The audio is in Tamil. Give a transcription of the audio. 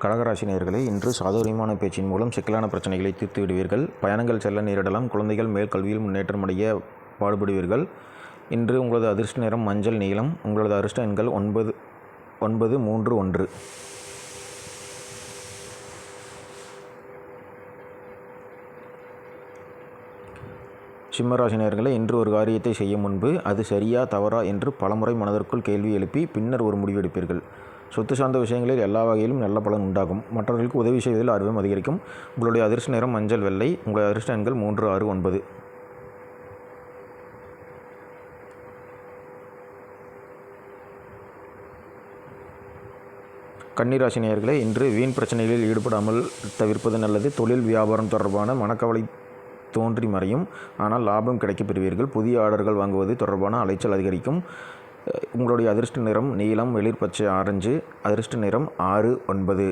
கடகராசி நேயர்களே, இன்று சாதுரியமான பேச்சின் மூலம் சிக்கலான பிரச்சனைகளை தீர்த்து விடுவீர்கள். பயணங்கள் செல்ல நேரிடலாம். குழந்தைகள் மேல் கல்வியில் முன்னேற்றம் அடைய பாடுபடுவீர்கள். இன்று உங்களது அதிர்ஷ்ட நிறம் மஞ்சள் நீலம். உங்களது அதிர்ஷ்ட எண்கள் 931. சிம்மராசி நேயர்களே, இன்று ஒரு காரியத்தை செய்யும் முன்பு அது சரியா தவறா என்று பலமுறை மனதிற்குள் கேள்வி எழுப்பி பின்னர் ஒரு முடிவெடுப்பீர்கள். சொத்து சார்ந்த விஷயங்களில் எல்லா வகையிலும் நல்ல பலன் உண்டாகும். மற்றவர்களுக்கு உதவி செய்வதில் ஆர்வம் அதிகரிக்கும். உங்களுடைய அதிர்ஷ்ட நிறம் மஞ்சள் வெள்ளை. உங்களுடைய அதிர்ஷ்ட எண்கள் 3, 6, 9. கன்னிராசி நேயர்களே, இன்று வீண் பிரச்சனைகளில் ஈடுபடாமல் தவிர்ப்பது நல்லது. தொழில் வியாபாரம் தொடர்பான மனக்கவலை தோன்றி மறையும். ஆனால் லாபம் கிடைக்கப் பெறுவீர்கள். புதிய ஆர்டர்கள் வாங்குவது தொடர்பான அலைச்சல் அதிகரிக்கும். உங்களுடைய அதிர்ஷ்ட நிறம் நீலம், வெளிர் பச்சை, ஆரஞ்சு. அதிர்ஷ்ட நிறம் 6, 9.